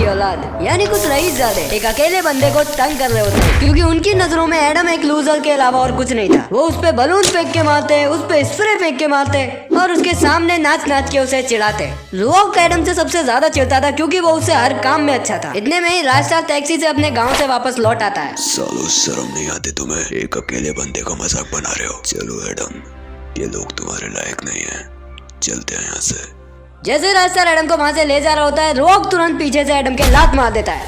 की औलाद, यानी कुछ रईस ज़ादे एक अकेले बंदे को तंग कर रहे होते हैं, क्योंकि उनकी नजरों में एडम एक लूजर के अलावा और कुछ नहीं था। वो उस पे बलून फेंक के मारते, उस पे स्प्रे फेंक के मारते और उसके सामने नाच नाच के उसे चिढ़ाते। रॉक एडम से सबसे ज्यादा चिढ़ता था क्योंकि वो उससे हर काम में अच्छा था। इतने में ही राजस्टार टैक्सी से अपने गाँव से वापस लौट आता है। सालो शर्म नहीं आती तुम्हें? एक अकेले बंदे का मजाक बना रहे हो। चलो एडम, ये लोग तुम्हारे लायक नहीं है, चलते हैं यहाँ से। जैसे राजस्टार एडम को वहाँ से ले जा रहा होता है, रॉक तुरंत पीछे से एडम के लात मार देता है।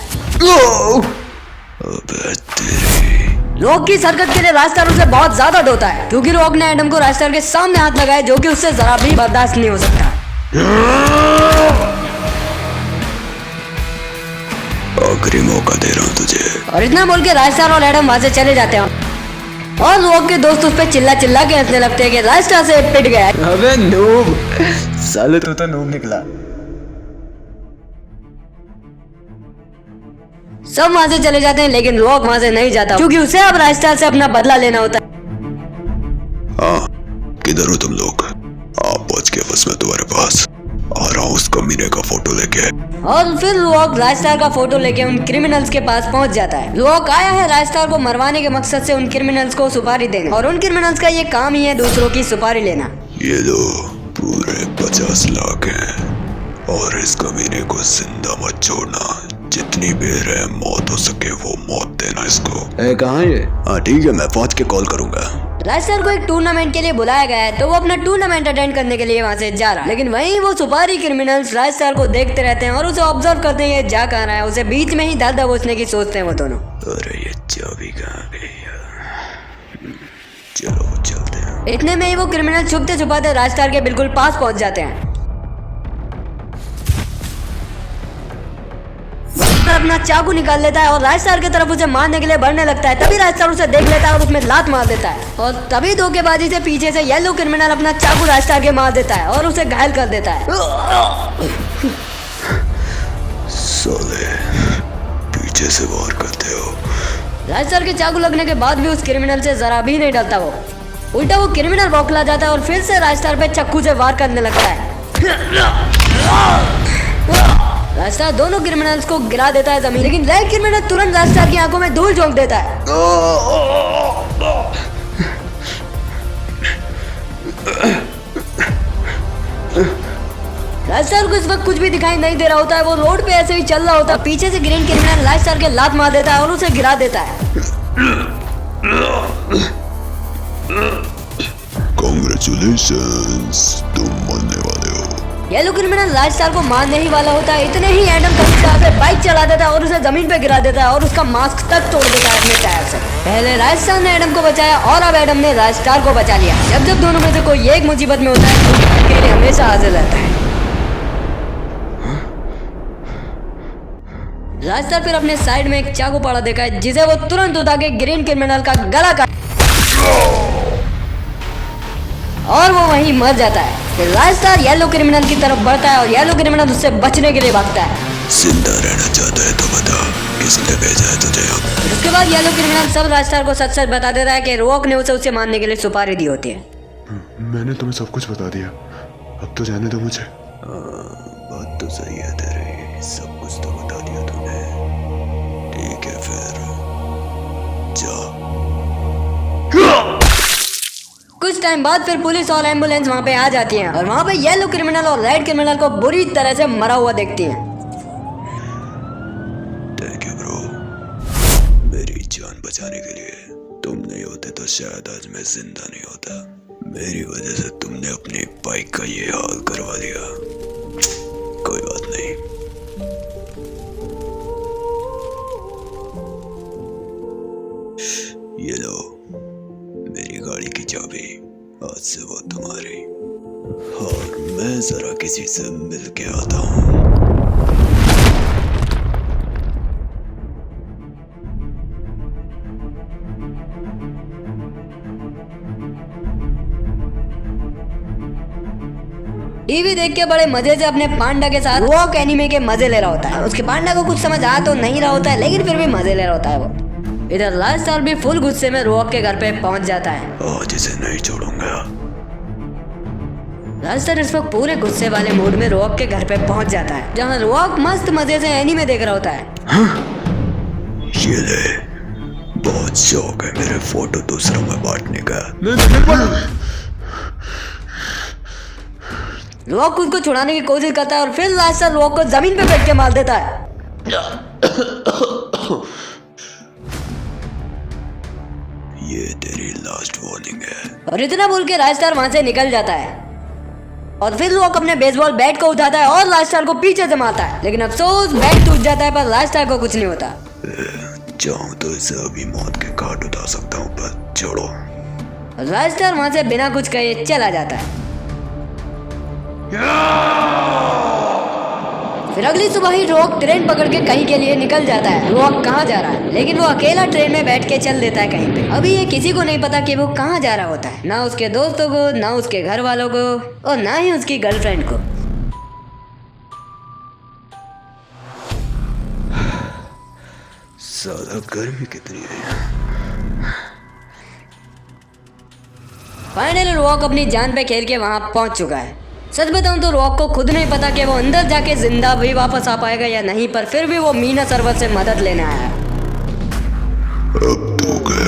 अबे तेरी। रॉक की हरकत के लिए राजस्टार उसे बहुत ज्यादा डोता है, क्योंकि रॉक ने एडम को राजस्टार के सामने हाथ लगाया, जो कि उससे जरा भी बर्दाश्त नहीं हो सकता। आखिरी मौका दे रहा हूँ तुझे। और इतना बोल के राजस्टार और एडम वहाँ से चले जाते हैं और रॉक के दोस्त उस पे चिल्ला चिल्ला के हंसने लगते हैं कि राजस्टार से पिट गया। अबे नूब, साले तू तो नूब निकला। सब वहाँ से चले जाते हैं, लेकिन रॉक वहाँ से नहीं जाता, क्योंकि उसे अब राजस्टार से अपना बदला लेना होता है। हाँ, किधर हो तुम लोग? आप पहुंच के बस मैं तुम्हारे पास आ रहा हूँ उस कमीने का फोटो लेके। और फिर रॉक राजस्टार का फोटो लेके उन क्रिमिनल्स के पास पहुंच जाता है। रॉक आया है राजस्टार को मरवाने के मकसद से उन क्रिमिनल्स को सुपारी देने, और उन क्रिमिनल्स का ये काम ही है दूसरों की सुपारी लेना। ये लो, पूरे 50 लाख हैं, और इस कमीने को जिंदा मत छोड़ना। जितनी बेर मौत हो सके वो मौत देना इसको। कहाँ ये? हाँ ठीक है, मैं पहुंच के कॉल करूंगा। राजस्टार को एक टूर्नामेंट के लिए बुलाया गया है, तो वो अपना टूर्नामेंट अटेंड करने के लिए वहाँ से जा रहा है। लेकिन वहीं वो सुपारी क्रिमिनल्स राजस्टार को देखते रहते हैं और उसे ऑब्जर्व करते हैं ये जा कहाँ रहा है। उसे बीच में ही दर दबोचने की सोचते हैं वो दोनों। अरे ये चाबी कहाँ गई? चलो चलते हैं। इतने में ही वो क्रिमिनल छुपते छुपाते राजस्टार के बिल्कुल पास पहुंच जाते हैं। अपना चाकू निकाल लेता है और राजस्टार की तरफ उसे मारने के लिए बढ़ने लगता है। तभी राजस्टार उसे देख लेता है और उसमें लात मार देता है, और तभी धोखेबाजी से पीछे से येलो क्रिमिनल अपना चाकू राजस्टार के मार देता है और उसे घायल कर देता है। साले पीछे से वार करते हो। राजस्टार के चाकू लगने के बाद भी उस क्रिमिनल से जरा भी नहीं डरता वो। उल्टा वो क्रिमिनल बौखला जाता है और फिर से राजस्टार पे चाकू से वार करने लगता है। राजस्टार दोनों क्रिमिनल्स को गिरा देता है जमीन, लेकिन रेड क्रिमिनल तुरंत राजस्टार की आंखों में धूल झोंक देता है। राजस्टार को इस वक्त कुछ भी दिखाई नहीं दे रहा होता है। वो रोड पे ऐसे ही चल रहा होता है। पीछे से ग्रीन क्रिमिनल राजस्टार के लात मार देता है और उसे गिरा देता है। Congratulations, तुम मरने वाले हो। येलो क्रिमिनल राजस्टार को मारने ही वाला होता है। इतने ही एडम कमीना पे बाइक चला देता है और उसे जमीन पे गिरा देता है और उसका मास्क तक तोड़ देता है अपने टायर से। पहले राजस्टार ने एडम को बचाया और अब एडम ने राजस्टार को बचा लिया। जब जब दोनों में से कोई एक मुसीबत में होता है तो के लिए हमेशा हाजिर रहता है। राजस्टार फिर अपने साइड में एक चाकू पड़ा देखा है, जिसे वो तुरंत उठा के ग्रीन क्रिमिनल का गला काट और वो वहीं मर जाता है। फिर राजस्टार येलो क्रिमिनल की तरफ बढ़ता है और येलो क्रिमिनल उससे बचने के लिए भागता है। जिंदा रहना चाहता है तो बता, किसने भेजा है तुझे अब? उसके बाद येलो क्रिमिनल सब राजस्टार को सच सच बता देता है कि रॉक ने उसे मारने के लिए सुपारी दी होती है। मैंने तुम्हें सब कुछ बता दिया, अब तो जाने दो मुझे। बात तो सही है तेरी, सब कुछ तो बता दिया तूने। ठीक है फिर जा। कुछ टाइम बाद फिर पुलिस और एम्बुलेंस वहाँ पे आ जाती हैं और वहाँ पे येलो क्रिमिनल और रेड क्रिमिनल को बुरी तरह से मरा हुआ देखती हैं। थैंक यू ब्रो, मेरी जान बचाने के लिए। तुम नहीं होते तो शायद आज मैं जिंदा नहीं होता। मेरी वजह से तुमने अपनी बाइक का ये हाल करवा दिया। कोई बात नहीं। ये लो मेरी गाड़ी की चाबी, आज से वो तुम्हारी। और मैं जरा किसी से मिल के आता हूँ। टीवी देख के बड़े मजे से अपने पांडा के साथ रॉक एनीमे के मजे ले रहा होता है। उसके पांडा को कुछ समझ आ तो नहीं रहा होता है, लेकिन फिर भी मजे ले रहा होता है वो। इधर राजस्टार भी फुल गुस्से में रॉक के घर पे पहुंच जाता है। आज इसे नहीं छोड़ूंगा। रास्टर इस वक्त पूरे गुस्से वाले मूड में रॉक के घर पे पहुंच जाता है, जहां रॉक मस्त मजे से एनीमे देख रहा होता है। ये ले, बहुत शौक है मेरे फोटो दूसरों में बांटने का। रॉक उसको छुड़ाने की कोशिश करता है और फिर रास्टर रॉक को जमीन पे फेंक के मार देता है। ये तेरी लास्ट वार्निंग है। और इतना बोल के रास्टर वहां से निकल जाता है और फिर रॉक अपने बेसबॉल बैट को उठाता है और रास्टर को पीछे से मारता है, लेकिन अफसोस बैट टूट जाता है पर रास्टर को कुछ नहीं होता। चाहूं तो इसे अभी मौत के घाट उतार सकता हूँ, पर छोड़ो। रास्टर वहां से बिना कुछ कहे चला जाता है। फिर अगली सुबह ही रॉक ट्रेन पकड़ के कहीं के लिए निकल जाता है। रॉक कहाँ जा रहा है, लेकिन वो अकेला ट्रेन में बैठ के चल देता है कहीं पे। अभी ये किसी को नहीं पता कि वो कहाँ जा रहा होता है, ना उसके दोस्तों को, ना उसके घर वालों को और ना ही उसकी गर्लफ्रेंड को। साला गर्मी कितनी है। फाइनली रॉक अपनी जान पे खेल के वहां पहुंच चुका है। सच बताऊं तो रॉक को खुद नहीं पता कि वो अंदर जाके जिंदा भी वापस आ पाएगा या नहीं, पर फिर भी वो मीना सरवर से मदद लेने आया है। अब तो गए